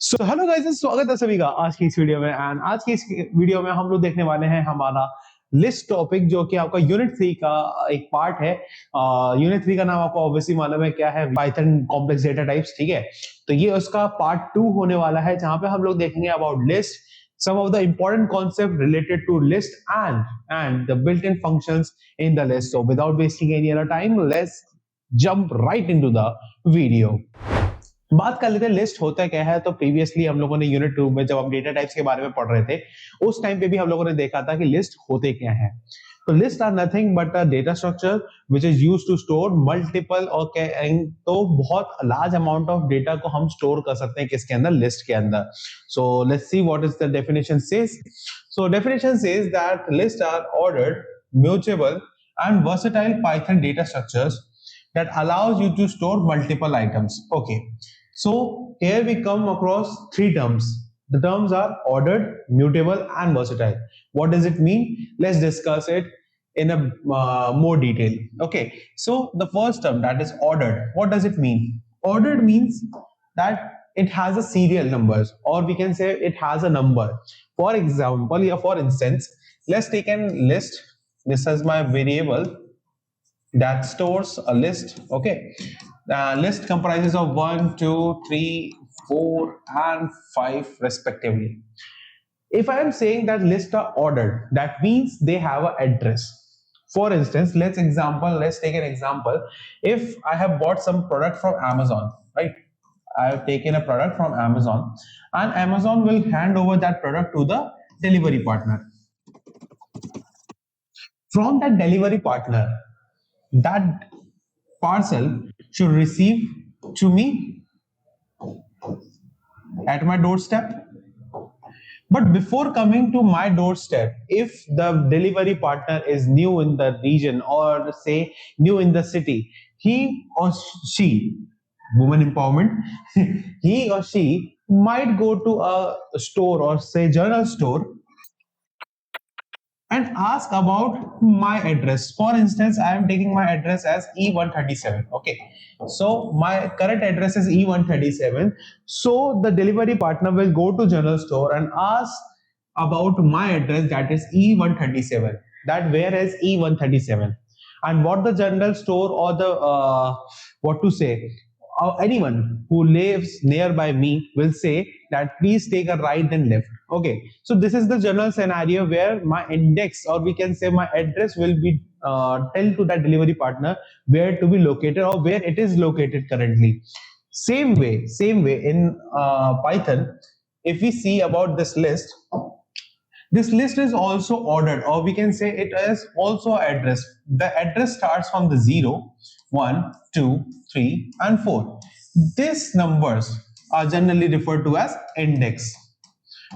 So hello guys, स्वागत है सभी का आज की इस वीडियो में। एंड आज की इस वीडियो में हम लोग देखने वाले हैं हमारा लिस्ट टॉपिक, जो कि आपका यूनिट 3 का एक पार्ट है। यूनिट 3 का नाम आपको ऑब्वियसली मालूम है क्या है, पाइथन कॉम्प्लेक्स डेटा टाइप्स। ठीक है, तो ये उसका पार्ट 2 होने वाला है, जहां पे हम लोग देखेंगे about list, some of the important concepts related to list and the built-in functions in the list. So without wasting any other time, let's jump right into the video. बात कर लेते हैं लिस्ट होता क्या है। तो प्रीवियसली हम लोगों ने यूनिट 2 में जब हम डेटा टाइप्स के बारे में पढ़ रहे थे, उस टाइम पे भी हम लोगों ने देखा था कि लिस्ट होते क्या है। तो list are nothing but a data structure which is used to store multiple और तो बहुत लार्ज अमाउंट ऑफ डेटा को हम स्टोर कर सकते हैं किसके अंदर, लिस्ट के अंदर। So let's see what is the definition says. So definition says that list are ordered, mutable and versatile Python data structures that allows you to store multiple items. Okay, so here we come across three terms. The terms are ordered, mutable, and versatile. What does it mean? Let's discuss it in a more detail. Okay, so the first term, that is ordered. What does it mean? Ordered means that it has a serial numbers, or we can say it has a number. For example, for instance, let's take a list. This is my variable that stores a list. Okay, the list comprises of 1 2 3 4 and 5 respectively. If I am saying that lists are ordered, that means they have an address. For instance, let's take an example. If I have bought some product from Amazon, right? I have taken a product from Amazon, and Amazon will hand over that product to the delivery partner. From that delivery partner, that parcel should receive to me at my doorstep. But before coming to my doorstep, if the delivery partner is new in the region, or say new in the city, he or she, woman empowerment, he or she might go to a store, or say general store, and ask about my address. For instance, I am taking my address as E137. Okay, so my current address is E137. So the delivery partner will go to general store and ask about my address, that is E137. That where is E137? And what the general store, or the what to say, anyone who lives nearby me will say that please take a right and left. Okay, so this is the general scenario where my index, or we can say my address, will be tell to that delivery partner where to be located, or where it is located currently. Same way in Python, if we see about this list, this list is also ordered, or we can say it is also address. The address starts from the 0, 1, 2, 3, and 4. These numbers are generally referred to as index.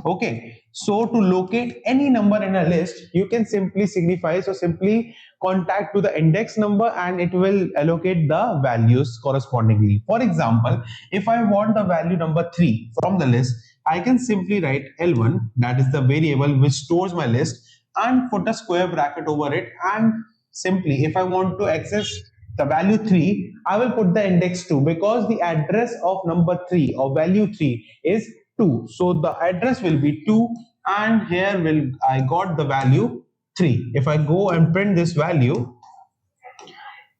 Okay, so to locate any number in a list, you can simply signify, so simply contact to the index number and it will allocate the values correspondingly. For example, if I want the value number 3 from the list, I can simply write L1, that is the variable which stores my list, and put a square bracket over it. And simply, if I want to access the value 3, I will put the index 2, because the address of number 3 or value 3 is 2. So the address will be 2, and here I got the value 3. If I go and print this value,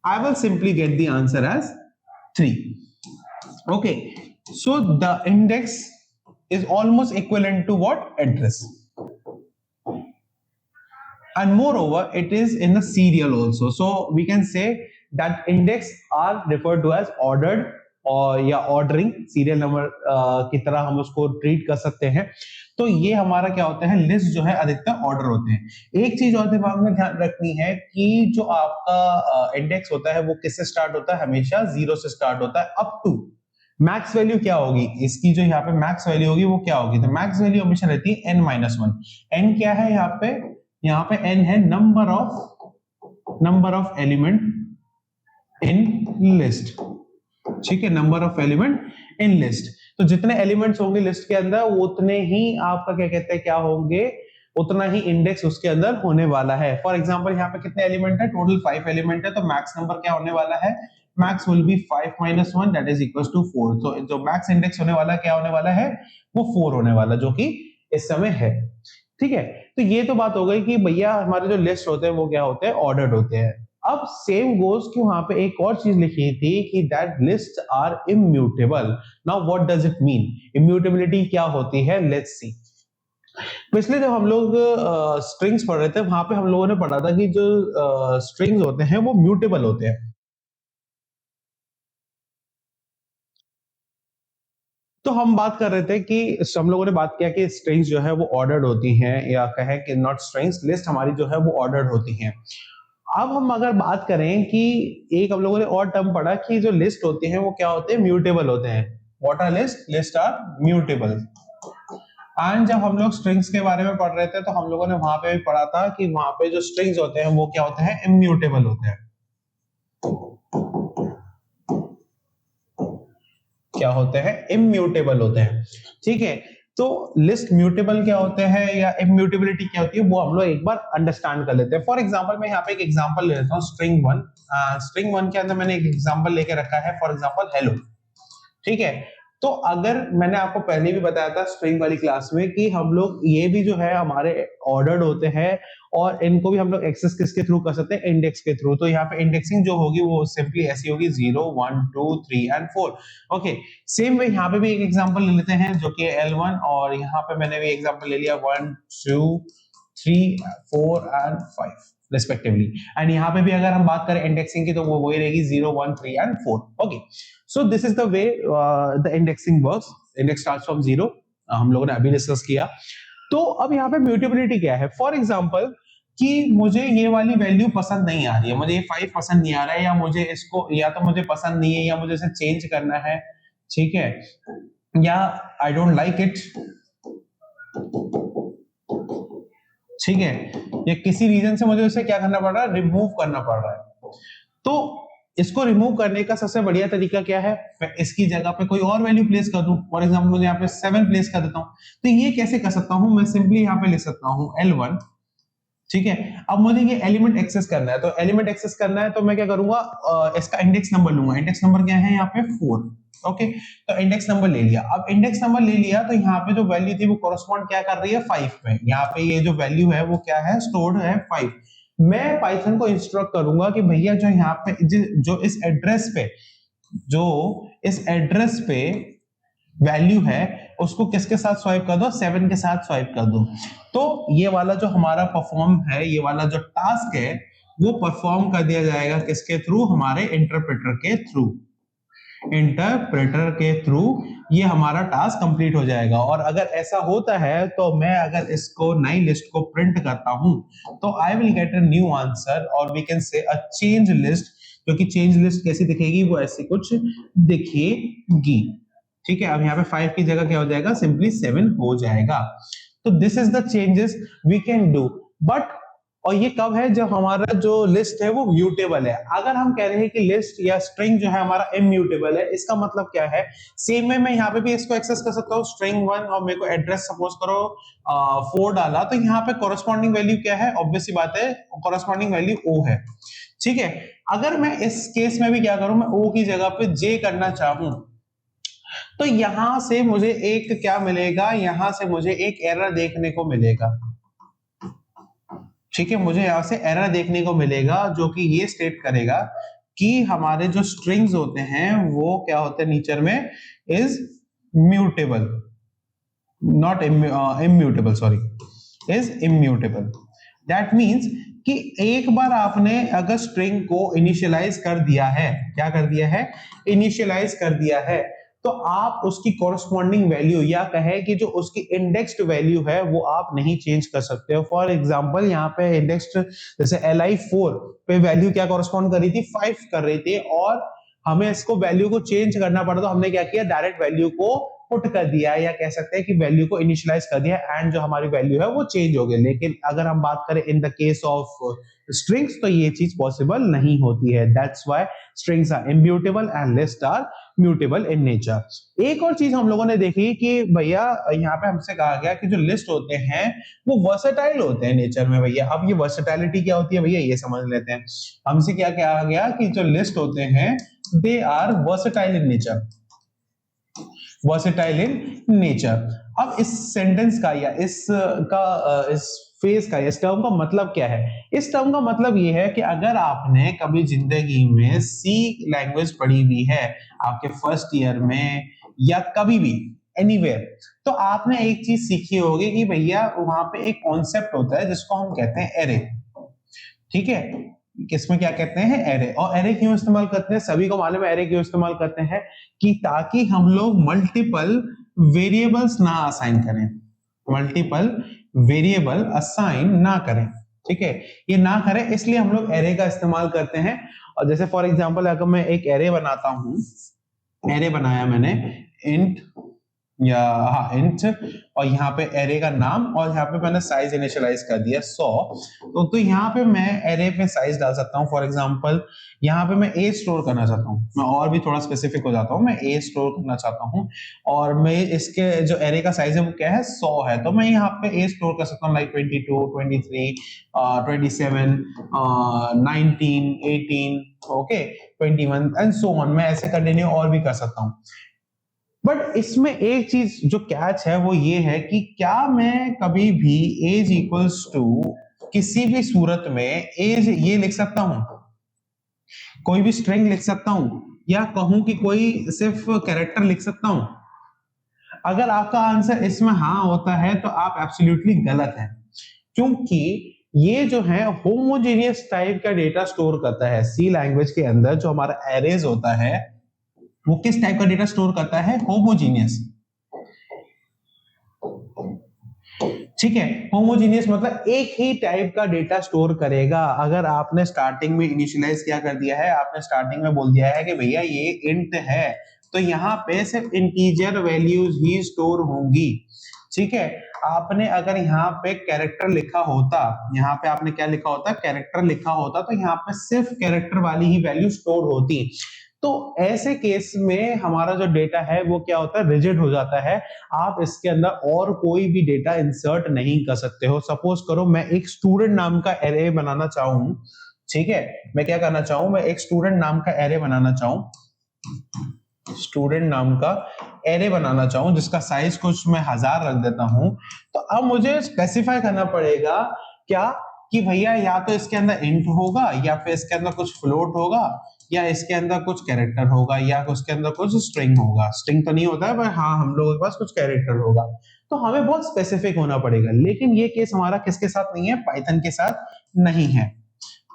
I will simply get the answer as 3. Okay, so the index is almost equivalent to what? Address. And moreover, it is in the serial also. So we can say that index are referred to as ordered, और या ordering serial number की तरह हम उसको treat कर सकते हैं। तो ये हमारा क्या होता है, लिस्ट जो है अधिकतर ऑर्डर होते हैं। एक चीज और दिमाग में ध्यान रखनी है कि जो आपका इंडेक्स होता है वो किससे स्टार्ट होता है, हमेशा 0 से स्टार्ट होता है अप टू मैक्स वैल्यू क्या होगी इसकी, जो यहाँ पे मैक्स वैल्यू होगी वो क्या होगी, तो मैक्स वैल्यू हमेशा रहती है n-1। n क्या है यहाँ पे n है number of element in list. ठीक है, number of element in list. तो जितने एलिमेंट्स होंगे लिस्ट के अंदर, उतने ही आपका क्या कहते हैं, क्या होंगे, उतना ही इंडेक्स उसके अंदर होने वाला है। फॉर एग्जांपल यहाँ पे कितने एलिमेंट है, टोटल 5 एलिमेंट है, तो मैक्स नंबर क्या होने वाला है, max will be 5 minus 1 that is equal to 4। तो जो मैक्स इंडेक्स होने वाला क्या होने वाला है, वो 4 होने वाला, जो कि इस समय है। ठीक है, तो ये तो बात हो गई कि भैया हमारे जो लिस्ट होते हैं वो क्या होते हैं, ऑर्डर्ड होते हैं। अब सेम गोज कि वहां पे एक और चीज लिखी थी कि that list are immutable. Now what does it mean, immutability क्या होती है, लेट्स सी। पिछले जब हम लोग स्ट्रिंग्स पढ़ रहे थे वहां पे हम लोगों ने पढ़ा था कि जो स्ट्रिंग्स होते हैं वो म्यूटेबल होते हैं। तो हम बात कर रहे थे कि हम लोगों ने बात किया कि स्ट्रिंग्स जो है वो ऑर्डर्ड होती हैं, या कहें कि नॉट स्ट्रिंग्स, लिस्ट हमारी जो है वो ऑर्डर्ड होती हैं। अब हम अगर बात करें कि एक हम लोगों ने और टर्म पढ़ा कि जो लिस्ट होती हैं वो क्या होते हैं, म्यूटेबल होते हैं। What are list, list are mutable. And जब हम लोग स्ट्रिंग्स के बारे में पढ़ रहे थे तो हम लोगों ने वहां पे भी पढ़ा था कि वहां पे जो स्ट्रिंग्स होते हैं वो क्या होते हैं, इम्यूटेबल होते हैं। क्या होते हैं, इम्यूटेबल होते हैं। ठीक है, तो लिस्ट म्यूटेबल क्या होते हैं या इम्यूटेबिलिटी क्या होती है वो हम लोग एक बार अंडरस्टैंड कर लेते हैं। फॉर एग्जांपल मैं यहाँ पे एक एग्जांपल ले लेता हूँ, स्ट्रिंग वन। स्ट्रिंग वन के अंदर मैंने एक एग्जांपल लेके रखा है, फॉर एग्जांपल हेलो। ठीक है, तो अगर मैंने आपको पहले भी बताया था स्ट्रिंग वाली क्लास में कि हम लोग ये भी जो है हमारे ऑर्डर्ड होते हैं, और इनको भी हम लोग एक्सेस किसके थ्रू कर सकते हैं, इंडेक्स के थ्रू। तो यहाँ पे इंडेक्सिंग जो होगी वो सिंपली ऐसी होगी 0 1 2 3 एंड 4। ओके, सेम वे यहाँ पे भी एक एग्जांपल ले लेते हैं जो कि L1, और यहाँ पे मैंने भी एग्जांपल ले लिया 1 2 3 4 एंड 5 रेस्पेक्टिवली। एंड यहाँ पे भी अगर हम बात करें इंडेक्सिंग की तो वो वही रहेगी 0 1 3 and 4। Okay, so this is the way the indexing works. Index starts from 0, हम लोगों ने अभी डिस्कस किया। तो अब यहाँ पे म्यूटेबिलिटी क्या है, फॉर एग्जांपल कि मुझे ये वाली वैल्यू पसंद नहीं आ रही है, मुझे ये 5 पसंद नहीं आ रहा है, या मुझे इसको, या तो मुझे पसंद नहीं है, या मुझे इसे चेंज करना है। ठीक है, या आई डोंट लाइक इट। ठीक है, या किसी रीजन से मुझे उसे क्या करना पड़ रहा है, रिमूव करना पड़ रहा है। तो इसको रिमूव करने का सबसे बढ़िया तरीका क्या है, मैं इसकी जगह पे कोई और वैल्यू प्लेस कर दूं। फॉर एग्जांपल मुझे यहाँ पे 7 प्लेस कर देता हूं। तो ये कैसे कर सकता हूं, मैं सिंपली यहाँ पे लिख सकता हूं L1। ठीक है, अब मुझे ये एलिमेंट एक्सेस करना है, तो एलिमेंट एक्सेस करना है तो मैं क्या करूंगा, इसका इंडेक्स नंबर लूंगा। इंडेक्स नंबर क्या है यहाँ पे 4। ओके, तो इंडेक्स नंबर ले लिया। अब इंडेक्स नंबर ले लिया तो यहाँ पे जो वैल्यू थी वो कॉरेस्पॉन्ड क्या कर रही है, 5 में। यहाँ पे ये जो वैल्यू है वो क्या है, स्टोर्ड है 5। मैं पाइथन को इंस्ट्रक्ट करूंगा कि भैया जो यहाँ पे जो इस एड्रेस पे वैल्यू है उसको किसके साथ स्वाइप कर दो, 7 के साथ स्वाइप कर दो। तो ये वाला जो हमारा परफॉर्म है, ये वाला जो टास्क है वो परफॉर्म कर दिया जाएगा किसके थ्रू, हमारे इंटरप्रेटर के थ्रू। इंटरप्रेटर के थ्रू ये हमारा टास्क कंप्लीट हो जाएगा। और अगर ऐसा होता है तो मैं अगर इसको नई लिस्ट को प्रिंट करता हूं तो I will get a new answer, और we can say a change list. जो कि चेंज लिस्ट कैसी दिखेगी, वो ऐसी कुछ दिखेगी। ठीक है, अब यहाँ पे 5 की जगह क्या हो जाएगा, सिंपली 7 हो जाएगा। तो this is the changes we can do. But और ये कब है, जब हमारा जो लिस्ट है वो म्यूटेबल है। अगर हम कह रहे हैं कि लिस्ट या स्ट्रिंग जो है हमारा इम्यूटेबल है, इसका मतलब क्या है, सेम में मैं यहाँ पे भी इसको एक्सेस कर सकता हूँ स्ट्रिंग 1, और मेरे को एड्रेस सपोज करो 4 डाला, तो यहाँ पे कॉरेस्पॉन्डिंग वैल्यू क्या है, ऑब्वियस सी बात है कॉरेस्पॉन्डिंग वैल्यू O है। ठीक है, अगर मैं इस केस में भी क्या करूं, मैं O की जगह पे J करना चाहूं तो यहां से मुझे एक क्या मिलेगा, यहां से मुझे एक एरर देखने को मिलेगा। ठीक है, मुझे यहां से एरर देखने को मिलेगा जो कि ये स्टेट करेगा कि हमारे जो स्ट्रिंग्स होते हैं वो क्या होते हैं नेचर में, is mutable, not immutable, sorry, is immutable. That means कि एक बार आपने अगर स्ट्रिंग को इनिशियलाइज कर दिया है, क्या कर दिया है, इनिशियलाइज कर दिया है, तो आप उसकी कॉरेस्पॉन्डिंग वैल्यू या कहे कि जो उसकी इंडेक्स्ड वैल्यू है वो आप नहीं चेंज कर सकते हो। फॉर एग्जांपल यहाँ पे इंडेक्स्ड जैसे Li4 पे वैल्यू क्या कॉरेस्पॉन्ड कर रही थी, 5 कर रही थी, और हमें इसको वैल्यू को चेंज करना पड़ा तो हमने क्या किया, डायरेक्ट वैल्यू को पुट कर दिया, या कह सकते हैं कि वैल्यू को इनिशियलाइज कर दिया, एंड जो हमारी वैल्यू है वो चेंज हो गई। लेकिन अगर हम बात करें in the case of strings तो ये चीज पॉसिबल नहीं होती है। That's why strings are immutable and list are mutable in nature. एक और चीज हम लोगों ने देखी कि भैया यहाँ पे हमसे कहा गया कि जो लिस्ट होते हैं वो वर्सेटाइल होते हैं नेचर में। भैया अब ये वर्सेटाइलिटी क्या होती है भैया, ये समझ लेते हैं। हमसे क्या कहा गया कि जो लिस्ट होते हैं they are versatile in nature, versatile in nature. अब इस सेंटेंस का या इस फेज का, इस टर्म का मतलब क्या है? इस टर्म का मतलब ये है कि अगर आपने कभी जिंदगी में सी लैंग्वेज पढ़ी हुई है आपके फर्स्ट ईयर में या कभी भी एनीवेयर, तो आपने एक चीज सीखी होगी कि भैया वहां पे एक कॉन्सेप्ट होता है जिसको हम कहते हैं एरे। ठीक है, किसमें क्या कहते हैं? एरे। और एरे क्यों इस्तेमाल करते हैं? सभी को मालूम है एरे क्यों इस्तेमाल करते हैं, कि ताकि हम लोग मल्टीपल वेरिएबल्स ना असाइन करें, मल्टीपल वेरिएबल असाइन ना करें। ठीक है, ये ना करें इसलिए हम लोग एरे का इस्तेमाल करते हैं। और जैसे फॉर एग्जांपल अगर मैं एक एरे बनाता हूं, एरे बनाया मैंने इंट या हाँ इंट, और यहाँ पे एरे का नाम, और यहाँ पे मैंने साइज इनिशियलाइज कर दिया 100। तो यहाँ पे मैं एरे पे साइज डाल सकता हूँ। फॉर एग्जांपल यहाँ पे मैं ए स्टोर करना चाहता हूँ, मैं और भी थोड़ा स्पेसिफिक हो जाता हूँ, मैं ए स्टोर करना चाहता हूँ और मैं इसके जो एरे का साइज है वो क्या है? 100 है। तो मैं यहाँ पे ए स्टोर कर सकता हूँ like 22, 23, 27, 19, 18, okay, 21 and so on. मैं ऐसे कंटिन्यू और भी कर सकता हूँ। बट इसमें एक चीज जो कैच है वो ये है कि क्या मैं कभी भी एज इक्वल्स टू किसी भी सूरत में एज ये लिख सकता हूं, कोई भी स्ट्रिंग लिख सकता हूं, या कहूं कि कोई सिर्फ कैरेक्टर लिख सकता हूं? अगर आपका आंसर इसमें हाँ होता है तो आप एब्सोल्युटली गलत हैं, क्योंकि ये जो है होमोजेनियस टाइप का डेटा स्टोर करता है। सी लैंग्वेज के अंदर जो हमारा एरेज होता है वो किस टाइप का डेटा स्टोर करता है? होमोजीनियस। ठीक है, होमोजीनियस मतलब एक ही टाइप का डेटा स्टोर करेगा। अगर आपने स्टार्टिंग में इनिशियलाइज क्या कर दिया है, आपने स्टार्टिंग में बोल दिया है कि भैया ये इंट है, तो यहाँ पे सिर्फ इंटीजर वैल्यूज ही स्टोर होंगी। ठीक है, आपने अगर यहाँ पे कैरेक्टर लिखा होता, यहाँ पे आपने क्या लिखा होता? कैरेक्टर लिखा होता, तो यहाँ पे सिर्फ कैरेक्टर वाली ही वैल्यू स्टोर होती। तो ऐसे केस में हमारा जो डेटा है वो क्या होता है? रिजिड हो जाता है। आप इसके अंदर और कोई भी डेटा इंसर्ट नहीं कर सकते हो। सपोज करो मैं एक स्टूडेंट नाम का एरे बनाना चाहूं, ठीक है, मैं क्या करना चाहूं? मैं एक स्टूडेंट नाम का एरे बनाना चाहूं, स्टूडेंट नाम का एरे बनाना चाहूं जिसका साइज कुछ मैं 1000 रख देता हूं। तो अब मुझे स्पेसिफाई करना पड़ेगा क्या, कि भैया या तो इसके अंदर इंट होगा, या फिर इसके अंदर कुछ फ्लोट होगा, या इसके अंदर कुछ कैरेक्टर होगा, या उसके अंदर कुछ स्ट्रिंग होगा। स्ट्रिंग तो नहीं होता है पर हाँ हम लोगों के पास कुछ कैरेक्टर होगा। तो हमें बहुत स्पेसिफिक होना पड़ेगा। लेकिन ये केस हमारा किसके साथ नहीं है? पाइथन के साथ नहीं है।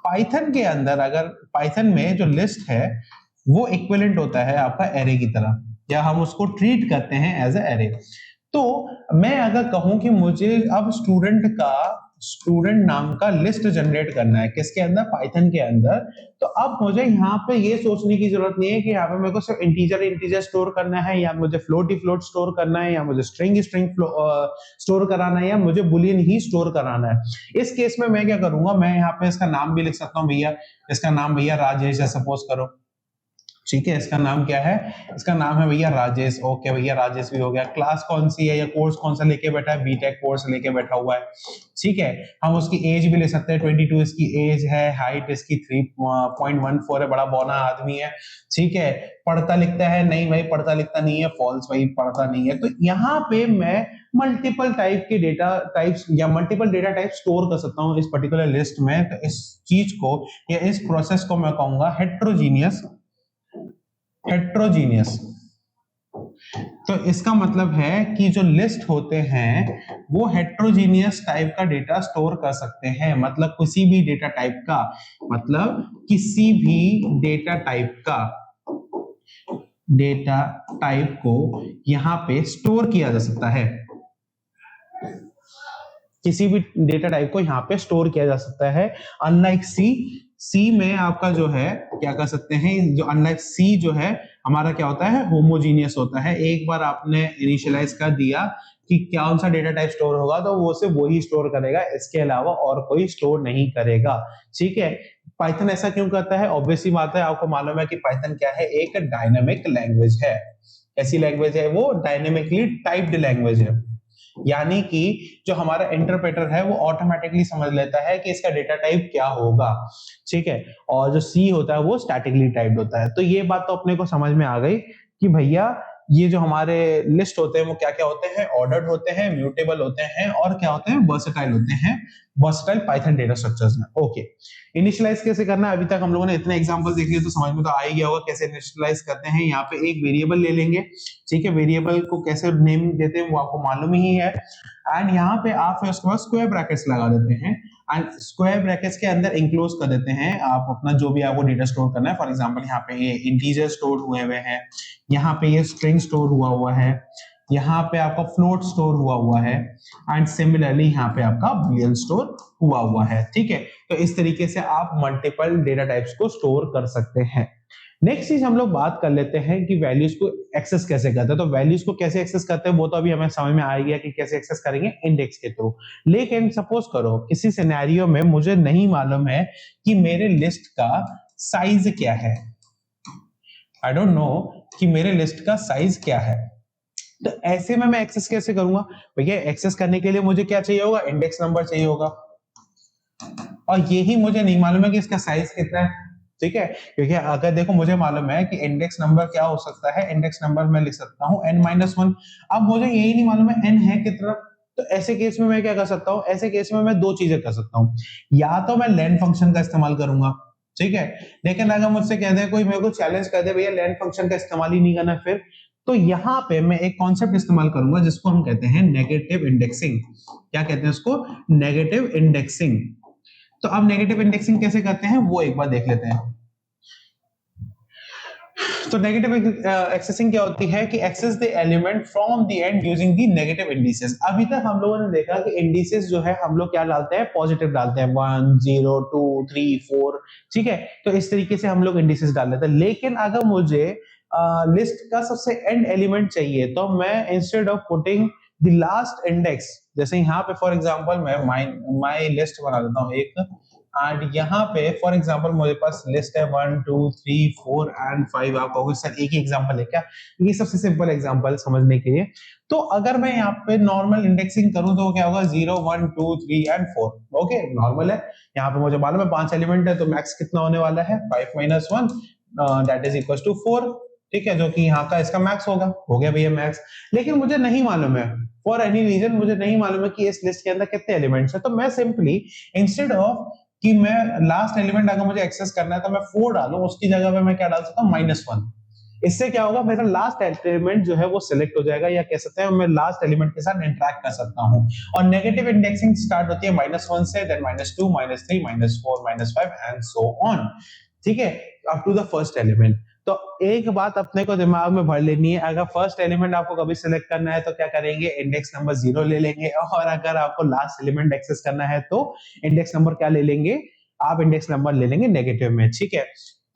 पाइथन के अंदर, अगर पाइथन में जो लिस्ट है वो इक्विवेलेंट होता है आपका एरे की तरह, या हम उसको ट्रीट करते हैं एज ए एरे। तो मैं अगर कहूं कि मुझे अब स्टूडेंट नाम का लिस्ट जनरेट करना है, किसके अंदर? पाइथन के अंदर। तो अब मुझे यहाँ पे ये सोचने की जरूरत नहीं है कि यहाँ पे मेरे को सिर्फ इंटीजर स्टोर करना है, या मुझे फ्लोट स्टोर करना है, या मुझे स्ट्रिंग स्टोर कराना है, या मुझे बुलियन ही स्टोर कराना है। इस केस में मैं क्या करूंगा? मैं यहाँ पे इसका नाम भी लिख सकता हूँ, भैया इसका नाम भैया राजेश है, सपोज करो। ठीक है, इसका नाम क्या है? इसका नाम है भैया राजेश। ओके भैया राजेश भी हो गया। क्लास कौन सी है या कोर्स कौन सा लेके बैठा है? बीटेक कोर्स लेके बैठा हुआ है। ठीक है, हम उसकी एज भी ले सकते हैं, 22 इसकी एज है, हाइट इसकी 3.14 है, बड़ा बौना आदमी है। ठीक है, पढ़ता लिखता है? नहीं भाई पढ़ता लिखता नहीं है, फॉल्स भाई पढ़ता नहीं है। तो यहाँ पे मैं मल्टीपल टाइप के डेटा टाइप्स या मल्टीपल डेटा टाइप स्टोर कर सकता हूँ इस पर्टिकुलर लिस्ट में। तो इस चीज को या इस प्रोसेस को मैं कहूंगा हेट्रोजीनियस। तो इसका मतलब है कि जो लिस्ट होते हैं वो हेट्रोजीनियस टाइप का डेटा स्टोर कर सकते हैं। मतलब किसी भी डेटा टाइप का, मतलब किसी भी डेटा टाइप को यहां पे स्टोर किया जा सकता है। किसी भी डेटा टाइप को यहाँ पे स्टोर किया जा सकता है। अनलाइक सी में आपका जो है क्या कर सकते हैं, जो अनलाइक सी जो है हमारा क्या होता है? होमोजीनियस होता है। एक बार आपने इनिशियलाइज कर दिया कि कौन सा डेटा टाइप स्टोर होगा तो वो सिर्फ वही स्टोर करेगा, इसके अलावा और कोई स्टोर नहीं करेगा। ठीक है, पाइथन ऐसा क्यों करता है? ऑब्वियसली बात है, आपको मालूम है कि पाइथन क्या है? एक डायनामिक लैंग्वेज है। ऐसी लैंग्वेज है वो, डायनेमिकली टाइप्ड लैंग्वेज है। यानी कि जो हमारा इंटरप्रेटर है वो ऑटोमेटिकली समझ लेता है कि इसका डेटा टाइप क्या होगा, ठीक है। और जो सी होता है वो स्टैटिकली टाइप्ड होता है। तो ये बात तो अपने को समझ में आ गई कि भैया ये जो हमारे लिस्ट होते हैं वो क्या क्या होते हैं, ऑर्डर्ड होते हैं, म्यूटेबल होते हैं और क्या होते हैं, वर्सेटाइल होते हैं, वर्सेटाइल पाइथन डेटा स्ट्रक्चर्स में। ओके, इनिशियलाइज कैसे करना है, अभी तक हम लोगों ने इतने एग्जांपल्स देख लिए तो समझ में तो आ ही गया होगा कैसे इनिशियलाइज करते हैं। यहाँ पे एक वेरिएबल ले लेंगे, ठीक है, वेरिएबल को कैसे नेम देते हैं वो आपको मालूम ही है। एंड यहाँ पे आप फिर उसके बाद स्क्वायर ब्रैकेट्स लगा देते हैं एंड स्क्वायर ब्रैकेट्स के अंदर इंक्लोज कर देते हैं आप अपना जो भी आपको डेटा स्टोर करना है। फॉर एग्जांपल यहाँ पे ये इंटीजर स्टोर हुए हैं, यहाँ पे ये स्ट्रिंग स्टोर हुआ है, यहाँ पे आपका फ्लोट स्टोर हुआ है एंड सिमिलरली यहाँ पे आपका बूलियन स्टोर हुआ है, ठीक है। तो इस तरीके से आप मल्टीपल डेटा टाइप्स को स्टोर कर सकते हैं। नेक्स्ट चीज हम लोग बात कर लेते हैं कि वैल्यूज को एक्सेस कैसे करते हैं। तो वैल्यूज को कैसे एक्सेस करते हैं वो तो अभी हमें समझ में आ गया कि कैसे एक्सेस करेंगे, इंडेक्स के थ्रू। लेकिन सपोज करो किसी सिनेरियो में मुझे नहीं मालूम है कि मेरे लिस्ट का साइज क्या है, आई डोंट नो कि मेरे लिस्ट का साइज क्या है, तो ऐसे में मैं एक्सेस कैसे करूंगा? भैया एक्सेस करने के लिए मुझे क्या चाहिए होगा, इंडेक्स नंबर चाहिए होगा, और यही मुझे नहीं मालूम है कि इसका साइज कितना है, ठीक है। क्योंकि अगर देखो मुझे मालूम है कि इंडेक्स नंबर क्या हो सकता है, इंडेक्स नंबर मैं लिख सकता हूं n-1। अब मुझे यही नहीं मालूम है n है कितना, तो ऐसे केस में मैं क्या कर सकता हूं, ऐसे केस में मैं दो चीजें कर सकता हूं। या तो मैं लेन फंक्शन का इस्तेमाल करूंगा, ठीक है, लेकिन अगर मुझसे कह दे कोई, मेरे को चैलेंज कर दे भैया लेन फंक्शन का इस्तेमाल ही नहीं करना, फिर तो यहाँ पे मैं एक कॉन्सेप्ट इस्तेमाल करूंगा जिसको हम कहते हैं नेगेटिव इंडेक्सिंग। क्या कहते हैं उसको, नेगेटिव इंडेक्सिंग। तो अब नेगेटिव इंडेक्सिंग कैसे करते हैं वो एक बार देख लेते हैं। तो नेगेटिव एक्सेसिंग क्या होती है कि access the element from the end using the negative indices. अभी तक हम लोगों ने देखा कि इंडिसेस जो है हम लोग क्या डालते हैं, पॉजिटिव डालते हैं, 1 0 2 3 4, ठीक है। तो इस तरीके से हम लोग इंडिसेस डाल देते हैं। लेकिन अगर मुझे लिस्ट का सबसे एंड एलिमेंट चाहिए तो मैं instead of putting the last index, जैसे यहाँ पे फॉर एग्जांपल मैं माय लिस्ट बना देता हूँ एक, एंड यहाँ पे फॉर एग्जांपल मेरे पास लिस्ट है 1 2 3 4 एंड 5। आप कहोगे सर एक ही एग्जांपल है क्या, ये सबसे सिंपल एग्जांपल समझने के लिए। तो अगर मैं यहाँ पे नॉर्मल इंडेक्सिंग करूं तो क्या होगा, 0 1 2 3 एंड 4। ओके, नॉर्मल है। यहाँ पे मुझे मालूम है 5 एलिमेंट है तो मैक्स कितना होने वाला है, 5 - 1 दैट इज इक्वल टू 4, ठीक है, जो कि यहाँ का इसका मैक्स होगा। हो गया भैया मैक्स। लेकिन मुझे नहीं मालूम है, फॉर एनी रीजन मुझे नहीं मालूम है कि इस लिस्ट के अंदर कितने एलिमेंट्स है, तो मैं सिंपली इंस्टेड ऑफ कि मैं लास्ट एलिमेंट अगर मुझे एक्सेस करना है तो मैं 4 डालूं, उसकी जगह पे मैं क्या डाल सकता हूँ, -1। इससे क्या होगा, मेरा लास्ट एलिमेंट जो है वो सिलेक्ट हो जाएगा, या कह सकते हैं मैं लास्ट एलिमेंट के साथ इंटरेक्ट कर सकता हूँ। और नेगेटिव इंडेक्सिंग स्टार्ट होती है -1 से, देन -2 -3 -4 -5 एंड सो ऑन, ठीक है, up to the first element. तो एक बात अपने को दिमाग में भर लेनी है, अगर फर्स्ट एलिमेंट आपको कभी सिलेक्ट करना है तो क्या करेंगे, इंडेक्स नंबर 0 ले लेंगे, और अगर आपको लास्ट एलिमेंट एक्सेस करना है तो इंडेक्स नंबर क्या ले लेंगे, आप इंडेक्स नंबर ले लेंगे नेगेटिव में, ठीक है।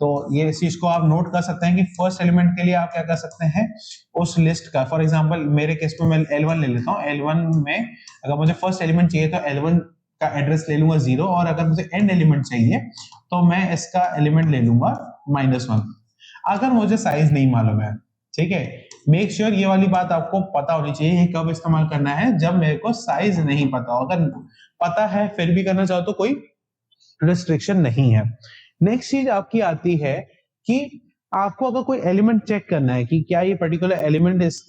तो ये इस चीज को आप नोट कर सकते हैं कि फर्स्ट एलिमेंट के लिए आप क्या कर सकते हैं, उस लिस्ट का, फॉर एग्जांपल मेरे केस में मैं L1 ले लेता हूँ। L1 में अगर मुझे फर्स्ट एलिमेंट चाहिए तो L1 का एड्रेस ले लूंगा 0, और अगर मुझे एंड एलिमेंट चाहिए तो मैं इसका एलिमेंट ले लूंगा -1, अगर मुझे साइज नहीं मालूम है, ठीक है। मेक श्योर ये वाली बात आपको पता होनी चाहिए, कब इस्तेमाल करना है, जब मेरे को साइज नहीं पता हो। अगर पता है फिर भी करना चाहो तो कोई रिस्ट्रिक्शन नहीं है। नेक्स्ट चीज आपकी आती है कि आपको अगर कोई एलिमेंट चेक करना है कि क्या ये पर्टिकुलर एलिमेंट इस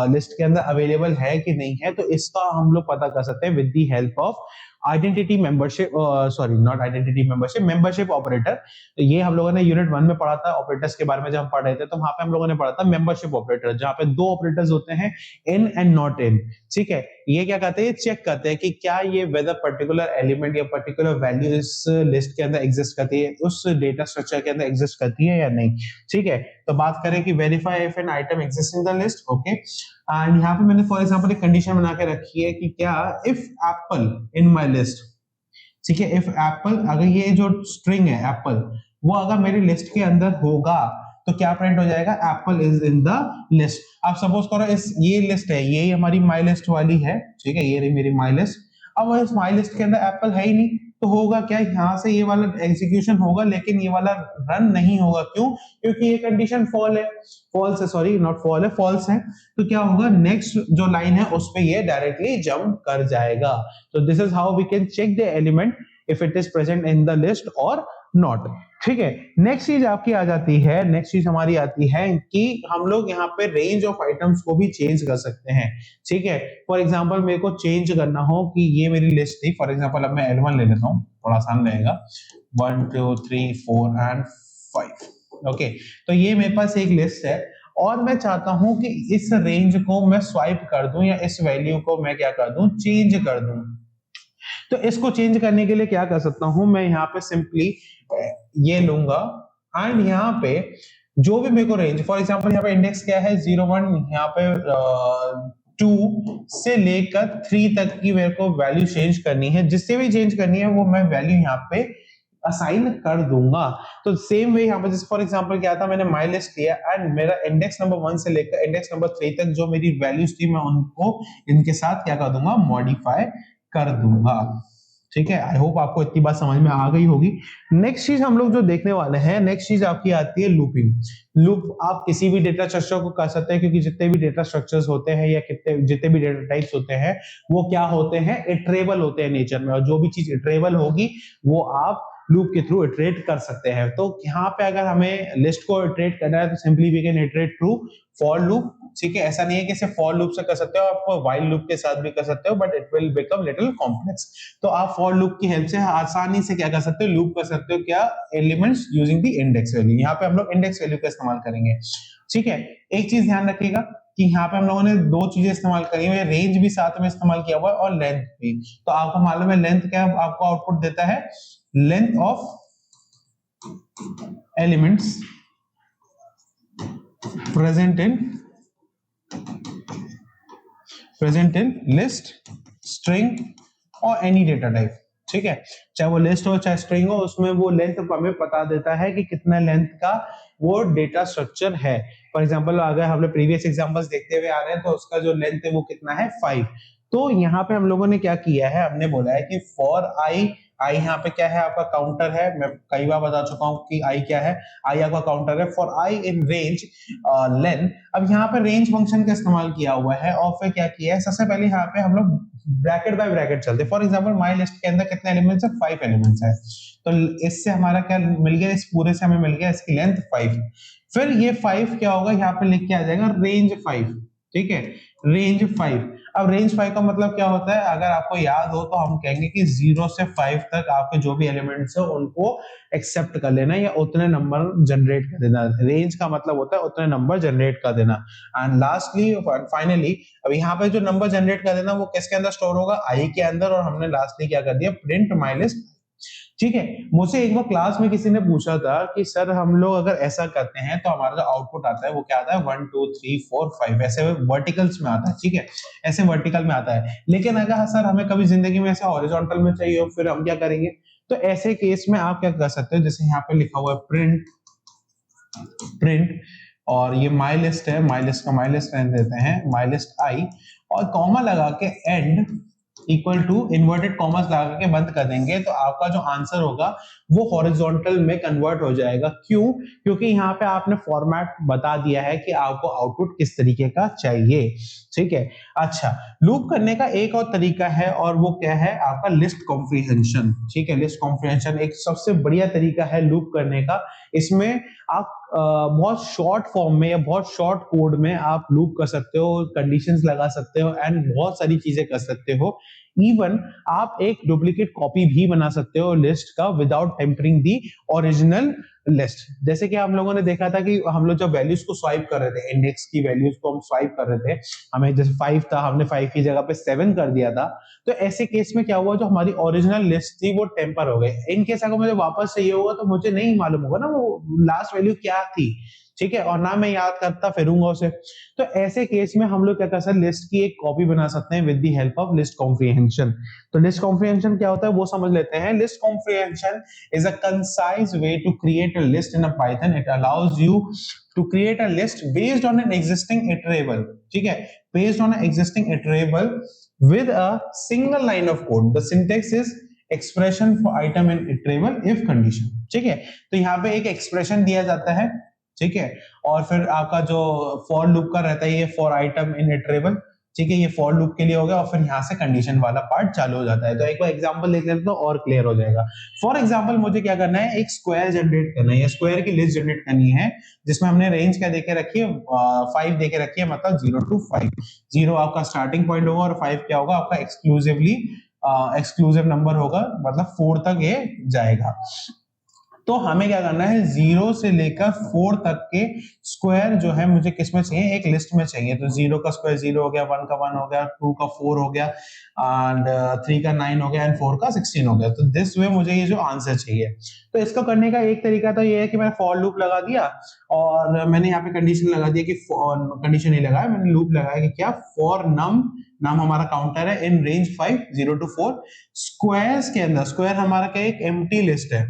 लिस्ट के अंदर अवेलेबल है कि नहीं है, तो इसका हम लोग पता कर सकते हैं with the help of identity membership, sorry not identity membership, membership operator. तो ये हम लोगों ने यूनिट 1 में पढ़ा था, ऑपरेटर्स के बारे में जब हम पढ़ रहे थे तो वहां पे हम लोगों ने पढ़ा था मेंबरशिप ऑपरेटर, जहां पे 2 ऑपरेटर्स होते हैं, इन एंड नॉट इन, ठीक है। ये क्या करते हैं, ये चेक करते हैं कि क्या ये वेदर पर्टिकुलर एलिमेंट या पर्टिकुलर वैल्यू इस लिस्ट के अंदर एग्जिस्ट करती है, उस डेटा स्ट्रक्चर के अंदर एग्जिस्ट करती है या नहीं, ठीक है। तो बात करें कि verify if an item exist in the list, okay. And यहाँ पे मैंने फॉर एग्जांपल एक कंडीशन बना के रखी है कि क्या if apple in my list, ठीक है, इफ एप्पल, अगर ये जो स्ट्रिंग है एप्पल वो अगर मेरी लिस्ट के अंदर होगा तो क्या प्रिंट हो जाएगा, Apple is in the list. आप सपोज करो ये लिस्ट है, ये हमारी माई लिस्ट वाली है, ठीक है, ये रही मेरी माई लिस्ट। अब इस माई लिस्ट के अंदर एप्पल है ही नहीं, तो होगा क्या, यहाँ से ये वाला एग्जीक्यूशन होगा लेकिन ये वाला रन नहीं होगा। क्यों? क्योंकि ये कंडीशन फॉल्स है, सॉरी नॉट फॉल है, फॉल्स है। तो क्या होगा, नेक्स्ट जो लाइन है उस पे ये डायरेक्टली जंप कर जाएगा। तो this is how we can check the element if it is present in the list और नॉट। ठीक है, नेक्स्ट चीज आपकी आ जाती है, नेक्स्ट चीज हमारी आती है कि हम लोग यहाँ पे रेंज ऑफ आइटम्स को भी चेंज कर सकते हैं। ठीक है, फॉर एग्जांपल मेरे को चेंज करना हो कि ये मेरी लिस्ट थी, फॉर एग्जांपल अब मैं L1 ले लेता हूँ, थोड़ा आसान रहेगा, 1 2 3 4 एंड 5। ओके, तो ये मेरे पास एक लिस्ट है और मैं चाहता हूं कि इस रेंज को मैं स्वाइप कर दूं या इस वैल्यू को मैं क्या कर दूं, चेंज कर दूं। तो इसको चेंज करने के लिए क्या कर सकता हूं, मैं यहाँ पे सिंपली ये लूंगा एंड यहाँ पे जो भी मेरे को रेंज, फॉर एग्जांपल यहाँ पे इंडेक्स क्या है 01, यहाँ पे 2 से लेकर 3 तक की मेरे को वैल्यू चेंज करनी है। जिससे भी चेंज करनी है वो मैं वैल्यू यहाँ पे असाइन कर दूंगा। तो सेम वे यहाँ पे जैसे फॉर एग्जांपल क्या था, मैंने माई लिस्ट लिया एंड मेरा इंडेक्स नंबर 1 से लेकर इंडेक्स नंबर 3 तक जो मेरी वैल्यूज थी मैं उनको इनके साथ क्या कर दूंगा, मॉडिफाई कर दूंगा। ठीक है, आई होप आपको इतनी बात समझ में आ गई होगी। नेक्स्ट चीज हम लोग जो देखने वाले हैं, नेक्स्ट चीज आपकी आती है लूपिंग। लूप आप किसी भी डेटा स्ट्रक्चर को कर सकते हैं, क्योंकि जितने भी डेटा स्ट्रक्चर्स होते हैं या जितने भी डेटा टाइप्स होते हैं वो क्या होते हैं, इटरेबल होते हैं नेचर में, और जो भी चीज इटरेबल होगी वो आप लूप के थ्रू इटरेट कर सकते हैं। तो यहाँ पे अगर हमें लिस्ट को इटरेट करना है तो simply we can iterate through for loop. ठीक है, ऐसा नहीं है कि सिर्फ फॉर लूप से कर सकते हो, आप व्हाइल लूप के साथ भी कर सकते हो, but it will become little complex. तो आप फॉर लूप की हेल्प से आसानी से क्या कर सकते हो, लूप कर सकते हो क्या, elements using the index value. यहाँ पे हम लोग इंडेक्स वैल्यू का इस्तेमाल करेंगे। ठीक है, एक चीज ध्यान रखिएगा कि यहाँ पे हम लोगों ने 2 चीजें इस्तेमाल करी हुई है, रेंज भी साथ में इस्तेमाल किया हुआ है और लेंथ भी। तो आपको मालूम है लेंथ क्या आपको आउटपुट देता है, length of elements present in list, string और any data type। ठीक है, चाहे वो लिस्ट हो चाहे स्ट्रिंग हो, उसमें वो लेंथ हमें बता देता है कि कितना लेंथ का वो डेटा स्ट्रक्चर है। फॉर एग्जांपल अगर हम लोग प्रीवियस एग्जांपल्स देखते हुए आ रहे हैं तो उसका जो लेंथ है वो कितना है, 5। तो यहाँ पे हम लोगों ने क्या किया है, हमने बोला है कि फॉर आई यहाँ पे क्या है, आपका काउंटर है। मैं कई बार बता चुका हूँ कि आई क्या है, आई आपका काउंटर है। For I in range length, अब यहाँ पे रेंज फंक्शन का इस्तेमाल किया हुआ है और फिर क्या किया है, सबसे पहले यहाँ पे हम लोग ब्रैकेट बाय ब्रैकेट चलते हैं। फॉर एग्जांपल माई लिस्ट के अंदर कितने एलिमेंट्स है, 5 एलिमेंट्स है। तो इससे हमारा क्या मिल गया, इस पूरे से हमें मिल गया इसकी लेंथ 5। फिर ये 5 क्या होगा, यहाँ पे लिख के आ जाएगा रेंज 5। ठीक है, रेंज 5। अब रेंज 5 का मतलब क्या होता है, अगर आपको याद हो तो हम कहेंगे कि 0 से 5 तक आपके जो भी एलिमेंट्स है उनको एक्सेप्ट कर लेना या उतने नंबर जनरेट कर देना। रेंज का मतलब होता है उतने नंबर जनरेट कर देना। एंड लास्टली फाइनली अब यहाँ पे जो नंबर जनरेट कर देना वो किसके अंदर स्टोर होगा, आई के अंदर। और हमने लास्टली क्या कर दिया, प्रिंट माई लिस्ट। ठीक है, मुझे एक बार क्लास में किसी ने पूछा था कि सर हम लोग अगर ऐसा करते हैं तो हमारा जो आउटपुट आता है वो क्या आता है, 1 2 3 4 5 ऐसे वर्टिकल्स में आता है। ठीक है, ऐसे वर्टिकल में आता है। लेकिन अगर सर हमें कभी जिंदगी में ऐसे हॉरिजॉन्टल में चाहिए हो, फिर हम क्या करेंगे, तो ऐसे केस में आप क्या कर सकते हो, जैसे यहाँ पे लिखा हुआ है प्रिंट और ये माई लिस्ट है, माई लिस्ट का माई लिस्ट रहने देते हैं, माई लिस्ट आई, और कॉमा लगा के end equal to inverted commas लगा के बंद कर देंगे, तो आपका जो आंसर होगा वो हॉरिजॉन्टल में कन्वर्ट हो जाएगा। क्यों? क्योंकि यहाँ पे आपने फॉर्मेट बता दिया है कि आपको आउटपुट किस तरीके का चाहिए। ठीक है, अच्छा, लूप करने का एक और तरीका है और वो क्या है, आपका लिस्ट कॉम्प्रिहेंशन। ठीक है, लिस्ट कॉम्प्रिहेंशन एक सबसे बढ़िया तरीका है लूप करने का। इसमें आप बहुत शॉर्ट फॉर्म में या बहुत शॉर्ट कोड में आप लूप कर सकते हो, कंडीशंस लगा सकते हो एंड बहुत सारी चीजें कर सकते हो। इवन आप एक डुप्लीकेट कॉपी भी बना सकते हो लिस्ट का without tampering the original list. जैसे कि हम लोगों ने देखा था कि हम लोग जब वैल्यूज को स्वाइप कर रहे थे, इंडेक्स की वैल्यूज को हम स्वाइप कर रहे थे, हमें जैसे 5 था, हमने 5 की जगह पे 7 कर दिया था। तो ऐसे केस में क्या हुआ, जो हमारी ओरिजिनल लिस्ट थी वो टेम्पर हो गई। इन केस अगर मुझे वापस चाहिए होगा तो मुझे नहीं मालूम होगा ना वो लास्ट वैल्यू क्या थी। ठीक है, और ना मैं याद करता फिरूंगा उसे। तो ऐसे केस में हम लोग क्या कर सकते हैं, लिस्ट की एक कॉपी बना सकते हैं with the help of list comprehension. तो लिस्ट कॉम्प्रिहेंशन क्या होता है वो समझ लेते हैं। List comprehension is a concise way to create a list in a Python. It allows you to create a list based on an existing iterable, ठीक है, based on an existing iterable with a single line of code. The syntax is expression for item in iterable if condition, ठीक है। तो यहाँ पे एक expression दिया जाता है, ठीक है, और फिर आपका जो फॉर लूप का रहता है ये फॉर आइटम इन इटरेबल, ठीक है, ये फॉर लूप के लिए हो गया, और फिर यहाँ से कंडीशन वाला पार्ट चालू हो जाता है। तो एक बार एग्जांपल देख लेते तो और क्लियर हो जाएगा। फॉर एग्जांपल मुझे क्या करना है, एक स्क्वायर जनरेट करना है, या स्क्वायर की लिस्ट जनरेट करनी है, जिसमें हमने रेंज क्या देके रखी है, 5 देके रखी है, मतलब 0 to 5। 0 आपका स्टार्टिंग पॉइंट होगा और 5 क्या होगा आपका एक्सक्लूसिवली एक्सक्लूसिव नंबर होगा, मतलब 4 तक ये जाएगा। तो हमें क्या करना है, 0 से लेकर 4 तक के स्क्वायर जो है मुझे किस में चाहिए, एक लिस्ट में चाहिए। तो 0 का स्क्वायर 0 हो गया, 1 का 1 हो गया, 2 का 4 हो गया, एंड 3 का 9 हो गया, एंड 4 का 16 हो गया। तो दिस वे मुझे ये जो आंसर चाहिए। तो इसको करने का एक तरीका तो ये है कि मैंने फॉर लूप लगा दिया, और मैंने यहाँ पे कंडीशन लगा दिया कि कंडीशन नहीं लगाया, मैंने लूप लगाया कि क्या, फॉर नम हमारा काउंटर है इन रेंज 5 0 to 4 स्क्वायर्स के अंदर। स्क्वायर हमारा क्या, एक एम्प्टी लिस्ट है,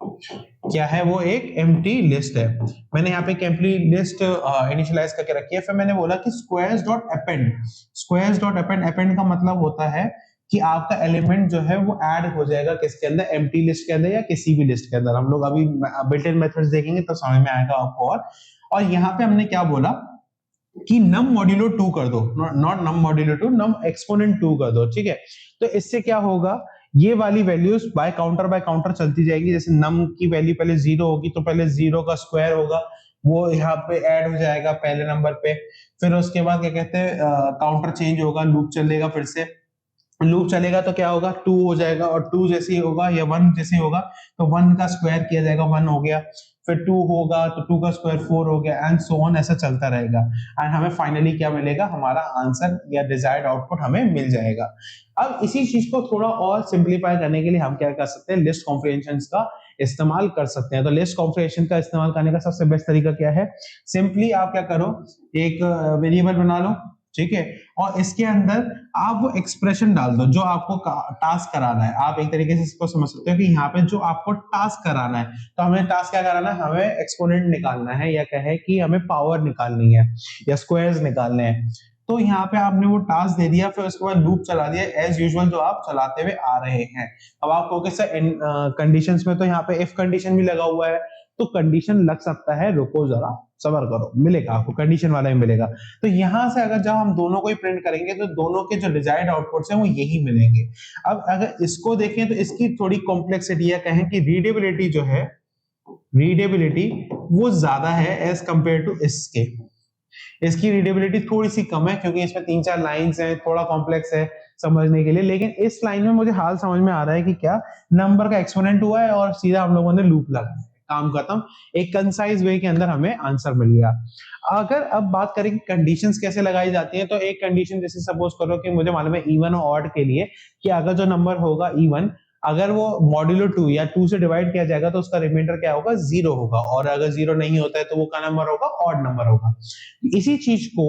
क्या है वो, एक एम्प्टी लिस्ट है। मैंने यहाँ पे एक एम्प्टी लिस्ट इनिशियलाइज करके रखी है। फिर मैंने बोला कि squares dot append, squares dot append, append का मतलब होता है कि आपका एलिमेंट जो है वो ऐड हो जाएगा किसके अंदर, एम्प्टी लिस्ट के अंदर या किसी भी लिस्ट के अंदर। हम लोग अभी बिल्ट इन मेथड्स देखेंगे तो समझ में आएगा आपको। और यहाँ पे हमने क्या बोला कि नम मॉड्यूलो 2 कर दो, not num modulo 2, num exponent 2 कर दो, ठीक है। तो इससे क्या होगा, ये वाली वैल्यूज बाय काउंटर चलती जाएगी। जैसे नम की वैल्यू पहले 0 होगी तो पहले 0 का स्क्वायर होगा, वो यहाँ पे ऐड हो जाएगा पहले नंबर पे। फिर उसके बाद क्या कहते हैं, काउंटर चेंज होगा, लूप चलेगा, फिर से लूप चलेगा तो क्या होगा, 2 हो जाएगा, और 2 जैसे ही होगा या 1 जैसे ही होगा तो 1 का स्क्वायर किया जाएगा, 1 हो गया। फिर 2 होगा तो 2 का स्क्वायर 4 हो गया, एंड सो ऑन, ऐसा चलता रहेगा। एंड हमें फाइनली क्या मिलेगा, हमारा आंसर या डिजायर्ड आउटपुट हमें मिल जाएगा। अब इसी चीज को थोड़ा और सिंप्लीफाई करने के लिए हम क्या कर सकते हैं, लिस्ट कॉम्प्रिहेंशंस का इस्तेमाल कर सकते हैं। तो लिस्ट कॉम्प्रिहेंशन का इस्तेमाल करने का सबसे बेस्ट तरीका क्या है, सिंपली आप क्या करो, एक वेरिएबल बना लो, ठीक है, और इसके अंदर आप वो एक्सप्रेशन डाल दो जो आपको टास्क कराना है। आप एक तरीके से इसको समझ सकते हो कि यहाँ पे जो आपको टास्क कराना है, तो हमें टास्क क्या कराना है, हमें एक्सपोनेंट निकालना है, या कहे कि हमें पावर निकालनी है या स्क्वायर्स निकालने हैं। तो यहाँ पे आपने वो टास्क दे दिया, फिर उसके बाद लूप चला दिया एज यूजुअल जो आप चलाते हुए आ रहे हैं। अब आप कहोगे सर कंडीशंस में तो यहाँ पे इफ कंडीशन भी लगा हुआ है, तो कंडीशन लग सकता है, रुको जरा सबर करो, मिलेगा आपको, कंडीशन वाला ही मिलेगा। तो यहां से अगर जब हम दोनों को ही प्रिंट करेंगे तो दोनों के जो डिजायर्ड आउटपुट्स हैं वो यही मिलेंगे। अब अगर इसको देखें तो इसकी थोड़ी कॉम्प्लेक्सिटी या कहें कि रीडेबिलिटी जो है, रीडेबिलिटी वो ज्यादा है एज कंपेयर टू इसके। इसकी रीडेबिलिटी थोड़ी सी कम है क्योंकि इसमें 3-4 लाइंस हैं, थोड़ा कॉम्प्लेक्स है समझने के लिए। लेकिन इस लाइन में मुझे हाल समझ में आ रहा है कि क्या, नंबर का एक्सपोनेंट हुआ है और सीधा हम लोगों ने लूप लगाया, काम खत्म, एक कंसाइज वे के अंदर हमें आंसर मिल गया। अगर अब बात करें कि कंडीशंस कैसे लगाई जाती हैं, तो एक कंडीशन जैसे सपोज करो कि मुझे मालूम है इवन और ऑड के लिए कि अगर जो नंबर होगा इवन, अगर वो मॉड्यूलो 2 या 2 से डिवाइड किया जाएगा तो उसका रिमाइंडर क्या होगा, 0 होगा, और अगर 0 नहीं होता है तो वो क्या नंबर होगा, ऑड नंबर होगा। इसी चीज को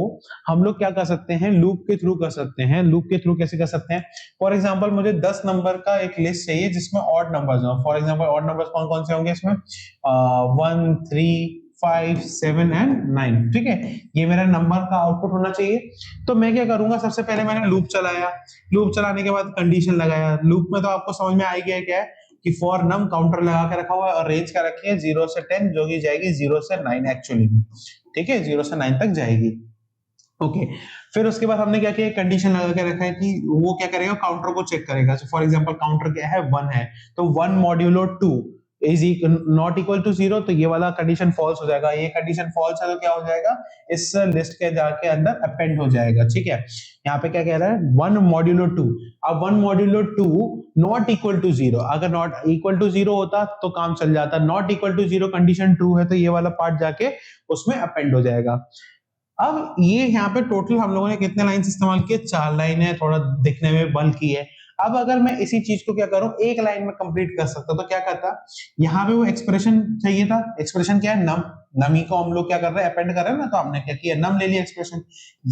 हम लोग क्या कर सकते हैं, लूप के थ्रू कर सकते हैं। लूप के थ्रू कैसे कर सकते हैं, फॉर एग्जांपल मुझे 10 नंबर का एक लिस्ट चाहिए जिसमें ऑड नंबर्स हो। फॉर एग्जांपल ऑड नंबर्स कौन कौन से होंगे इसमें, 1 3 5 7 एंड 9, ठीक है, ये मेरा नंबर का आउटपुट होना चाहिए। तो मैं क्या करूंगा, सबसे पहले मैंने लूप चलाया, लूप चलाने के बाद कंडीशन लगाया। लूप में तो आपको समझ में आ गया क्या है कि फॉर नम काउंटर लगा के रखा हुआ है और रेंज क्या रखी है 0 से 10, जो कि जाएगी 0 से 9 एक्चुअली, ठीक है, 0 से 9 तक जाएगी। ओके, फिर उसके बाद हमने क्या किया, कंडीशन लगा के रखा है कि वो क्या करेगा, काउंटर को चेक करेगा। सो फॉर एग्जांपल काउंटर क्या है, 1 है, तो 1 modulo 2 is not equal to 0, तो ये वाला कंडीशन फॉल्स हो जाएगा। ये कंडीशन फॉल्स है तो क्या हो जाएगा, इस लिस्ट के जाके अंदर अपेंड हो जाएगा, ठीक है। यहाँ पे क्या कह रहा है, 1 मॉड्यूलो 2, अब 1 मॉड्यूलो 2 नॉट इक्वल टू 0, अगर नॉट इक्वल टू 0 होता तो काम चल जाता, नॉट इक्वल टू 0 कंडीशन 2 है तो ये वाला पार्ट जाके उसमें अपेंड हो जाएगा। अब ये यहाँ पे टोटल हम लोगों ने कितने लाइंस इस्तेमाल किए, 4 लाइन है, थोड़ा दिखने में बल्कि है। अब अगर मैं इसी चीज को क्या करूं, एक लाइन में कंप्लीट कर सकता तो क्या करता, यहाँ पे वो एक्सप्रेशन चाहिए था, एक्सप्रेशन क्या है, नम, नमी को हम लोग क्या कर रहे हैं, अपेंड कर रहे हैं ना, तो हमने क्या किया, नम ले लिया एक्सप्रेशन।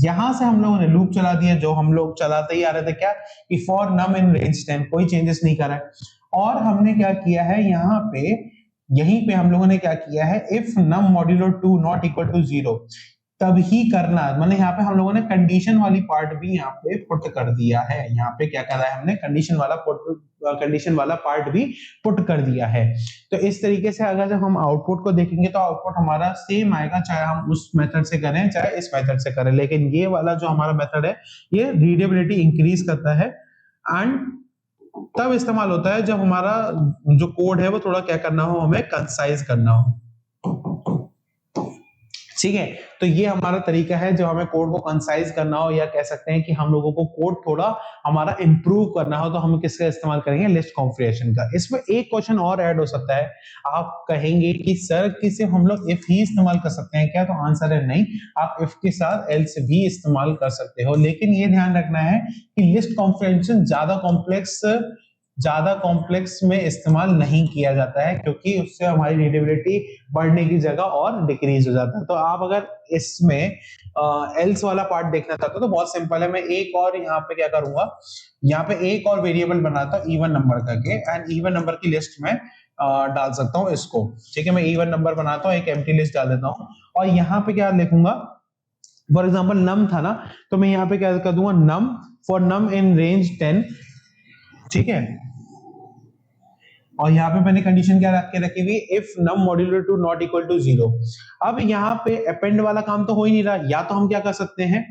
यहां से हम लोगों ने लूप चला दिया, जो हम लोग चलाते ही आ रहे थे, क्या कि फॉर नम इन रेंज 10, कोई चेंजेस नहीं करा है। और हमने क्या किया है, यहाँ पे यहीं पे हम लोगों ने क्या किया है, if num modulo 2 not equal to 0, तब ही करना, मतलब यहाँ पे हम लोगों ने कंडीशन वाली पार्ट भी यहाँ पे पुट कर दिया है। यहाँ पे क्या करा है हमने, कंडीशन वाला कंडीशन वाला पार्ट भी पुट कर दिया है। तो इस तरीके से अगर जब हम आउटपुट को देखेंगे तो आउटपुट हमारा सेम आएगा, चाहे हम उस मेथड से करें चाहे इस मेथड से करें, लेकिन ये वाला जो हमारा मेथड है ये रीडेबिलिटी इंक्रीज करता है एंड तब इस्तेमाल होता है जब हमारा जो कोड है वो थोड़ा क्या करना हो, हमें कंसाइज करना हो। ठीक है, तो ये हमारा तरीका है जब हमें कोड को कंसाइज करना हो, या कह सकते हैं कि हम लोगों को कोड थोड़ा हमारा इंप्रूव करना हो, तो हम किसका इस्तेमाल करेंगे, लिस्ट कॉन्फ़िगरेशन का। इसमें एक क्वेश्चन और ऐड हो सकता है, आप कहेंगे कि सर कि सिर्फ हम लोग इफ ही इस्तेमाल कर सकते हैं क्या, तो आंसर है नहीं, आप इफ के साथ एल्स भी इस्तेमाल कर सकते हो, लेकिन ये ध्यान रखना है कि लिस्ट कॉन्फ़िगरेशन ज्यादा कॉम्प्लेक्स में इस्तेमाल नहीं किया जाता है, क्योंकि उससे हमारी रीडेबिलिटी बढ़ने की जगह और डिक्रीज हो जाता है। तो आप अगर इसमें एल्स वाला पार्ट देखना चाहते हो तो बहुत सिंपल है, मैं एक और यहाँ पे क्या करूंगा, यहाँ पे एक और वेरिएबल बनाता हूँ इवन नंबर करके, एंड इवन नंबर की लिस्ट में डाल सकता हूँ इसको। ठीक है, मैं इवन नंबर बनाता हूँ, एक एम्प्टी लिस्ट डाल देता हूँ, और यहाँ पे क्या लिखूंगा, फॉर एग्जाम्पल नम था ना, तो मैं यहाँ पे क्या कर दूंगा, नम फॉर नम इन रेंज 10। ठीक है, और यहाँ पे मैंने कंडीशन क्या रख के रखी हुई, if num modular two not equal to 0। अब यहाँ पे अपेंड वाला काम तो हो ही नहीं रहा, या तो हम क्या कर सकते हैं,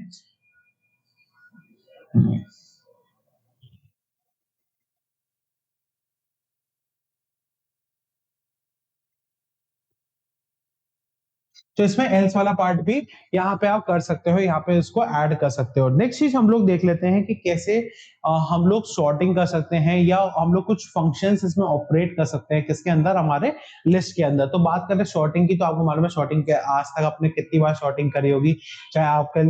तो इसमें एल्स वाला पार्ट भी यहाँ पे आप कर सकते हो, यहाँ पे इसको ऐड कर सकते हो। नेक्स्ट चीज हम लोग देख लेते हैं कि कैसे हम लोग सॉर्टिंग कर सकते हैं, या हम लोग कुछ फंक्शंस इसमें ऑपरेट कर सकते हैं किसके अंदर, हमारे लिस्ट के अंदर। तो बात करें सॉर्टिंग की, तो आपको मालूम है सॉर्टिंग क्या, आज तक आपने कितनी बार सॉर्टिंग करी होगी, चाहे आपके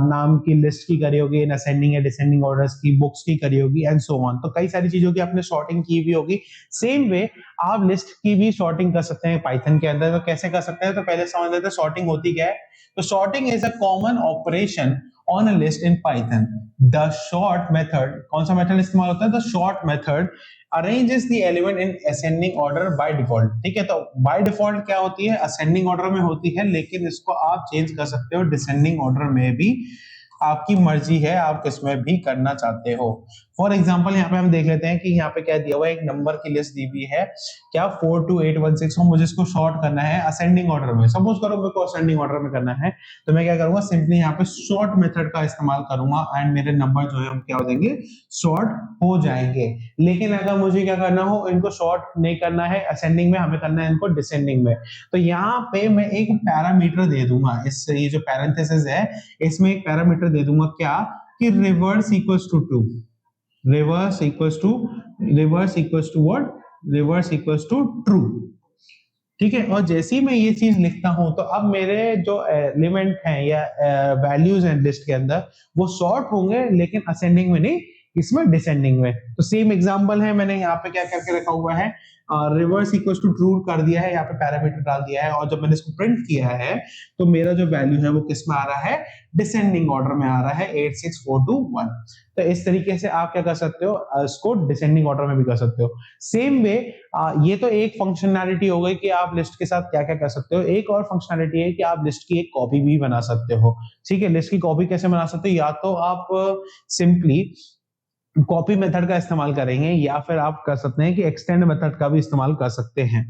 नाम की लिस्ट की करी होगी, इन असेंडिंग या डिसेंडिंग ऑर्डर्स की, बुक्स की करी होगी एंड सो ऑन। तो कई सारी चीजों की आपने सॉर्टिंग की भी होगी। सेम वे आप लिस्ट की भी सॉर्टिंग कर सकते हैं पाइथन के अंदर। तो कैसे कर सकते हैं, तो पहले समझ लेते हैं सॉर्टिंग होती क्या है। तो sorting is a common operation on a list in Python. The sort method, कौन सा मेथड इस्तेमाल होता है, the sort method arranges the element in ascending order by default. ठीक है, तो बाय डिफॉल्ट क्या होती है, असेंडिंग ऑर्डर में होती है, लेकिन इसको आप चेंज कर सकते हो डिसेंडिंग ऑर्डर में भी, आपकी मर्जी है, आप किसमें भी करना चाहते हो। फॉर एग्जाम्पल यहाँ पे हम देख लेते हैं कि यहाँ पे क्या दिया हुआ है, एक नंबर की लिस्ट दी हुई है, क्या 42816 हो, मुझे इसको शॉर्ट करना है असेंडिंग ऑर्डर में। सपोज करो मेरे को असेंडिंग ऑर्डर में करना है, तो मैं क्या करूंगा, सिंपली यहाँ पे शॉर्ट मेथड का इस्तेमाल करूंगा एंड मेरे नंबर जो है हम क्या हो जाएंगे, शॉर्ट हो जाएंगे। लेकिन अगर मुझे क्या करना हो, इनको शॉर्ट नहीं करना है असेंडिंग में, हमें करना है इनको डिसेंडिंग में, तो यहाँ पे मैं एक पैरामीटर दे दूंगा, इस ये जो पैरेंथेसिस है इसमें एक पैरामीटर दे दूंगा, क्या कि reverse equals to 2, reverse equals to what, reverse equals to true. ठीक है, और जैसे ही मैं ये चीज लिखता हूं, तो अब मेरे जो एलिमेंट हैं या वैल्यूज हैं लिस्ट के अंदर, वो सॉर्ट होंगे, लेकिन असेंडिंग में नहीं, इसमें डिसेंडिंग में। तो सेम एग्जांपल है, मैंने यहाँ पे क्या करके रखा हुआ है, रिवर्स इक्वल्स टू ट्रू कर दिया है, यहाँ पे पैरामीटर डाल दिया है, और जब मैंने इसको प्रिंट किया है तो मेरा जो वैल्यू है वो किस में आ रहा है, डिसेंडिंग ऑर्डर में आ रहा है, 86421। तो इस तरीके से आप क्या कर सकते हो, इसको डिसेंडिंग ऑर्डर में भी कर सकते हो। सेम वे ये तो एक फंक्शनैलिटी हो गई कि आप लिस्ट के साथ क्या क्या कर सकते हो। एक और फंक्शनैलिटी है कि आप लिस्ट की एक कॉपी भी बना सकते हो। ठीक है, लिस्ट की कॉपी कैसे बना सकते हो, या तो आप सिंपली कॉपी मेथड का इस्तेमाल करेंगे, या फिर आप कर सकते हैं कि एक्सटेंड मेथड का भी इस्तेमाल कर सकते हैं।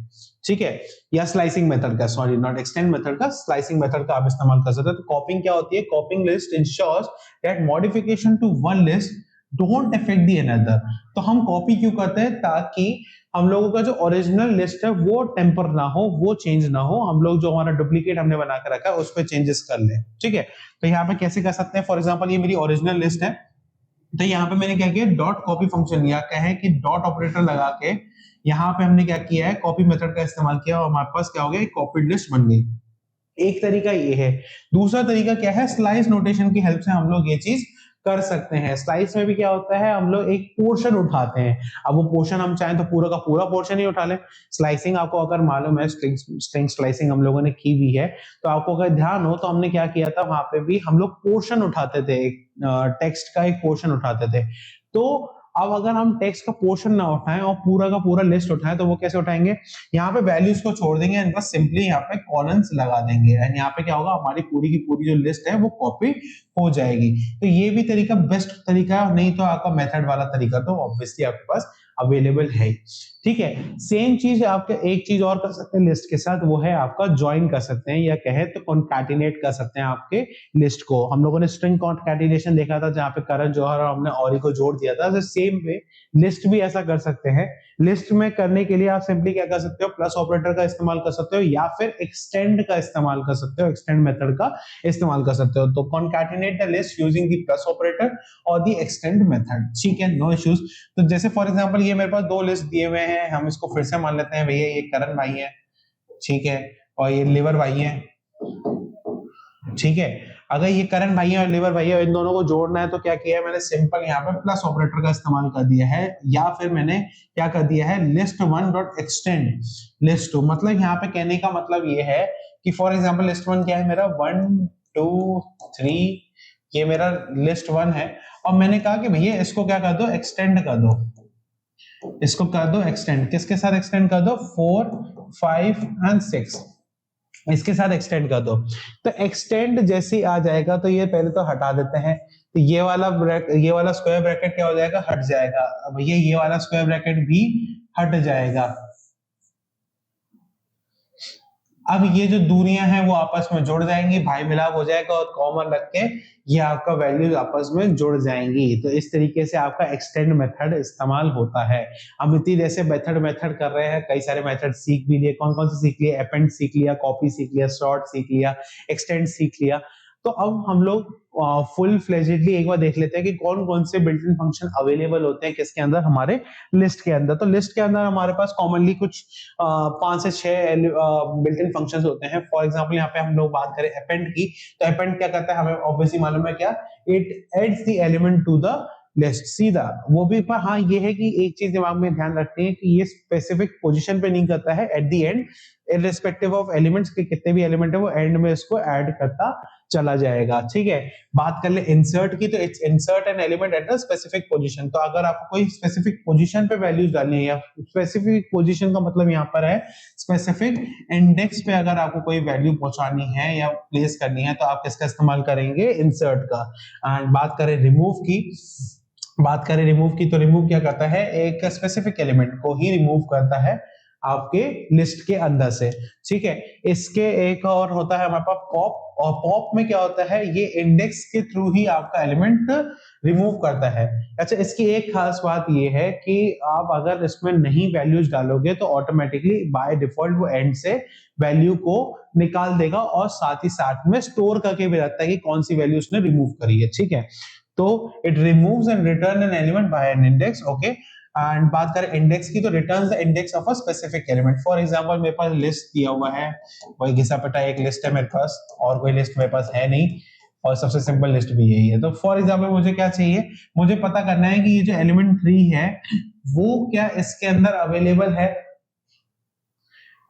ठीक है, या स्लाइसिंग मेथड का, सॉरी नॉट एक्सटेंड मेथड का, स्लाइसिंग मेथड का आप इस्तेमाल कर सकते हैं। तो कॉपिंग क्या होती है, copying list ensures that modification to one list don't affect the another. तो हम कॉपी क्यों करते हैं, ताकि हम लोगों का जो ओरिजिनल लिस्ट है वो टेम्पर ना हो, वो चेंज ना हो, हम लोग जो हमारा डुप्लीकेट हमने बना के रखा है उस पर चेंजेस कर लें। ठीक है, तो यहाँ पे कैसे कर सकते हैं, फॉर एग्जाम्पल ये मेरी ओरिजिनल लिस्ट है, तो यहाँ पे मैंने क्या किया, डॉट कॉपी फंक्शन, या कहे कि डॉट ऑपरेटर लगा के यहाँ पे हमने क्या किया है, कॉपी मेथड का इस्तेमाल किया, और हमारे पास क्या हो गया, एक कॉपीड लिस्ट बन गई। एक तरीका ये है। दूसरा तरीका क्या है, स्लाइस नोटेशन की हेल्प से हम लोग ये चीज कर सकते हैं। स्लाइस में भी क्या होता है, हम लोग एक पोर्शन उठाते हैं, अब वो पोर्शन हम चाहें तो पूरा का पूरा पोर्शन ही उठा लें। स्लाइसिंग आपको अगर मालूम है, स्ट्रिंग स्लाइसिंग हम लोगों ने की भी है, तो आपको अगर ध्यान हो तो हमने क्या किया था, वहां पे भी हम लोग पोर्शन उठाते थे, टेक्स्ट का एक पोर्शन उठाते थे। तो अब अगर हम टेक्स्ट का पोर्शन ना उठाएं और पूरा का पूरा लिस्ट उठाएं, तो वो कैसे उठाएंगे, यहाँ पे वैल्यूज को छोड़ देंगे एंड बस सिंपली यहाँ पे कॉलम्स लगा देंगे, एंड यहाँ पे क्या होगा, हमारी पूरी की पूरी जो लिस्ट है वो कॉपी हो जाएगी। तो ये भी तरीका बेस्ट तरीका है, नहीं तो आपका मेथड वाला तरीका तो ऑब्वियसली आपके पास अवेलेबल है। ठीक है, सेम चीज आपके एक चीज और कर सकते हैं लिस्ट के साथ, वो है आपका ज्वाइन कर सकते हैं या कहे तो कॉन्कैटिनेट कर सकते हैं आपके लिस्ट को। हम लोगों ने स्ट्रिंग कॉन्कैटिनेशन देखा था जहां पे करण जौहर और हमने औरी को जोड़ दिया था, तो सेम वे लिस्ट भी ऐसा कर सकते हैं। लिस्ट में करने के लिए आप सिंपली क्या कर सकते हो, प्लस ऑपरेटर का इस्तेमाल कर सकते हो या फिर एक्सटेंड का इस्तेमाल कर सकते हो, एक्सटेंड मेथड का इस्तेमाल कर सकते हो। तो concatenate the list using the plus operator और द एक्सटेंड मेथड। ठीक है, नो इश्यूज। तो जैसे फॉर एग्जांपल ये मेरे पास दो लिस्ट दिए हुए हैं, हम इसको फिर से मान लेते हैं भैया ये करण भाई है, ठीक है, और ये लिवर भाई है। ठीक है, अगर ये करण भाई है और लिवर भाई है, इन दोनों को जोड़ना है तो क्या किया है मैंने, सिंपल यहाँ पे प्लस ऑपरेटर का इस्तेमाल कर दिया है, या फिर मैंने क्या कर दिया है, list one dot extend list two. मतलब यहाँ पे कहने का मतलब ये है कि फॉर एग्जाम्पल लिस्ट वन क्या है मेरा, 1 2 3, ये मेरा लिस्ट वन है, और मैंने कहा कि भैया इसको क्या कर दो, एक्सटेंड कर दो, इसको कर दो एक्सटेंड। किसके साथ एक्सटेंड कर दो, 4 5 एंड 6, इसके साथ एक्सटेंड कर दो। तो एक्सटेंड जैसे आ जाएगा तो ये पहले तो हटा देते हैं, तो ये वाला स्क्वायर ब्रैकेट क्या हो जाएगा, हट जाएगा। अब ये वाला स्क्वायर ब्रैकेट भी हट जाएगा। अब ये जो दूरियां हैं वो आपस में जुड़ जाएंगी, भाई मिलाप हो जाएगा, और कॉमन रख के ये आपका वैल्यूज आपस में जुड़ जाएंगी। तो इस तरीके से आपका एक्सटेंड मेथड इस्तेमाल होता है। अब इतनी जैसे मेथड कर रहे हैं, कई सारे मेथड सीख भी लिए। कौन कौन से सीख लिए, अपेंड सीख लिया, कॉपी सीख लिया, सॉर्ट सीख लिया, एक्सटेंड सीख लिया। तो अब हम लोग फुल फ्लेजेडली एक बार देख लेते हैं कि कौन कौन से बिल्ट इन फंक्शन अवेलेबल होते हैं किसके अंदर, हमारे लिस्ट के अंदर। तो लिस्ट के अंदर हमारे पास कॉमनली कुछ 5 से 6 बिल्ट इन फंक्शंस होते हैं। फॉर एग्जांपल यहाँ पे हम लोग बात करें अपेंड की, तो अपेंड क्या करता है हमें ऑब्वियसली मालूम है, क्या, it adds the element to the list सीधा। वो भी, पर हाँ ये है कि एक चीज दिमाग में ध्यान रखते हैं कि ये स्पेसिफिक पोजीशन पे नहीं करता है, at the end irrespective of elements के कितने भी एलिमेंट है वो एंड में इसको ऐड करता चला जाएगा। ठीक है, बात कर ले इंसर्ट की, तो it's insert an element at a specific position. तो अगर आपको कोई स्पेसिफिक पोजीशन पे वैल्यूज डालनी है, या स्पेसिफिक पोजीशन का मतलब यहाँ पर है स्पेसिफिक इंडेक्स पे अगर आपको कोई वैल्यू पहुंचानी है या प्लेस करनी है, तो आप किसका इस्तेमाल करेंगे, इंसर्ट का। एंड बात करें रिमूव की, तो रिमूव क्या करता है, एक स्पेसिफिक एलिमेंट को ही रिमूव करता है आपके लिस्ट के अंदर से। ठीक है, इसके एक और होता है हमारे पास पॉप, और पॉप में क्या होता है, ये इंडेक्स के थ्रू ही आपका एलिमेंट रिमूव करता है। अच्छा, इसकी एक खास बात ये है कि आप अगर इसमें नहीं वैल्यूज डालोगे तो ऑटोमेटिकली बाय डिफॉल्ट वो एंड से वैल्यू को निकाल देगा, और साथ ही साथ में स्टोर करके भी रखता है कि कौन सी वैल्यू उसने रिमूव करी है। ठीक है, तो it removes and return an element by an index. Okay, and बात करें इंडेक्स की, तो returns the index of a specific element. For example मेरे पास लिस्ट दिया हुआ है, वही घिसा पिटा एक लिस्ट है मेरे पास, और कोई लिस्ट मेरे पास है नहीं, और सबसे सिंपल लिस्ट भी यही है। तो फॉर एग्जांपल मुझे क्या चाहिए, मुझे पता करना है कि ये जो एलिमेंट 3 है वो क्या इसके अंदर अवेलेबल है।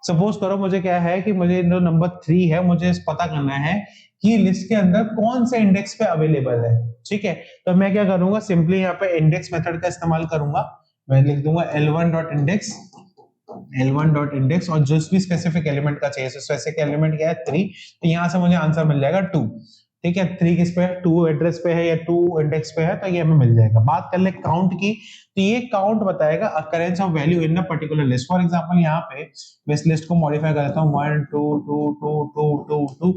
सपोज करो मुझे क्या है कि मुझे जो नंबर 3 है, मुझे पता करना है कि लिस्ट के अंदर कौन से इंडेक्स पे अवेलेबल है। ठीक है, तो मैं क्या करूंगा, सिंपली यहाँ पे इंडेक्स मेथड का इस्तेमाल करूंगा। मैं लिख दूंगा L1 डॉट इंडेक्स, और जिस भी स्पेसिफिक एलिमेंट का चाहिए, स्पेसिफिक एलिमेंट क्या है 3, तो यहाँ से मुझे आंसर मिल जाएगा 2। ठीक है, 3 किस पे है, 2 एड्रेस पे है या 2 इंडेक्स पे है, तो ये हमें मिल जाएगा। बात कर ले काउंट की, तो ये काउंट बताएगा occurrence of value in a particular list. For example यहाँ पे मैं इस लिस्ट को मॉडिफाई कर देता हूँ, 1 2 2 2 2 2 2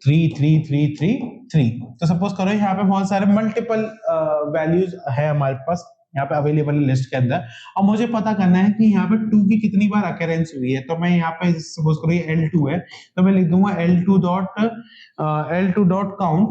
3 3 3 3 3। तो सपोज करो यहाँ पे बहुत सारे मल्टीपल वैल्यूज है हमारे पास यहाँ पे अवेलेबल लिस्ट के अंदर, और मुझे पता करना है कि यहाँ पे 2 की कितनी बार अकरेंस हुई है। तो मैं यहाँ पे सपोज करो ये L2 है, तो मैं लिख दूंगा L2 डॉट काउंट,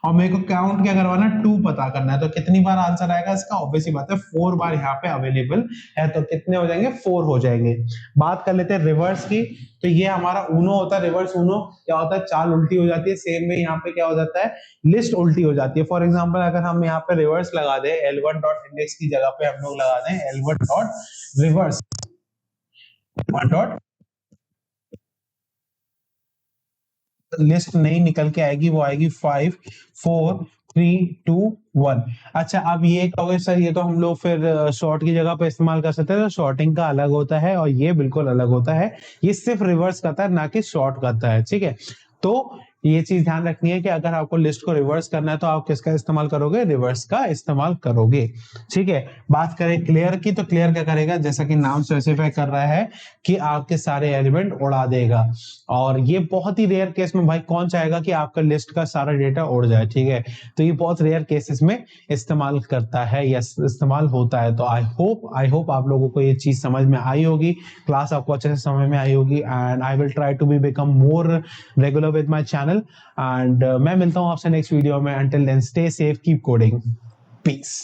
और मेरे को काउंट क्या करवाना है, 2 पता करना है। तो कितनी बार आंसर आएगा इसका, ऑब्वियसली बात है 4 बार यहाँ पे अवेलेबल है, तो कितने हो जाएंगे, 4 हो जाएंगे। बात कर लेते हैं रिवर्स की, तो ये हमारा ऊनो होता है। रिवर्स ऊनो क्या होता है, चाल उल्टी हो जाती है। सेम में यहाँ पे क्या हो जाता है, लिस्ट उल्टी हो जाती है। फॉर एग्जाम्पल अगर हम यहाँ पे रिवर्स लगा दे, L1 डॉट इंडेक्स की जगह पे हम लोग लगा दें L1 डॉट रिवर्स, लिस्ट नहीं निकल के आएगी, वो आएगी 5 4 3 2 1। अच्छा, अब ये कहोगे सर ये तो हम लोग फिर शॉर्ट की जगह पे इस्तेमाल कर सकते हैं, तो शॉर्टिंग का अलग होता है और ये बिल्कुल अलग होता है। ये सिर्फ रिवर्स करता है, ना कि शॉर्ट करता है। ठीक है, तो ये चीज ध्यान रखनी है कि अगर आपको लिस्ट को रिवर्स करना है तो आप किसका इस्तेमाल करोगे, रिवर्स का इस्तेमाल करोगे। ठीक है, बात करें क्लियर की, तो क्लियर क्या करेगा, जैसा कि नाम स्पेसिफाई कर रहा है कि आपके सारे एलिमेंट उड़ा देगा। और ये बहुत ही रेयर केस में भाई कौन चाहेगा कि आपका लिस्ट का सारा डेटा उड़ जाए। ठीक है, तो ये बहुत रेयर केसेस में इस्तेमाल करता है या इस्तेमाल होता है। तो आई होप आप लोगों को ये चीज समझ में आई होगी, क्लास आपको अच्छे से समझ में आई होगी। And I will try to be become more regular with my channel. And मैं मिलता हूं आपसे नेक्स्ट वीडियो में। Until then stay safe, keep coding, piece.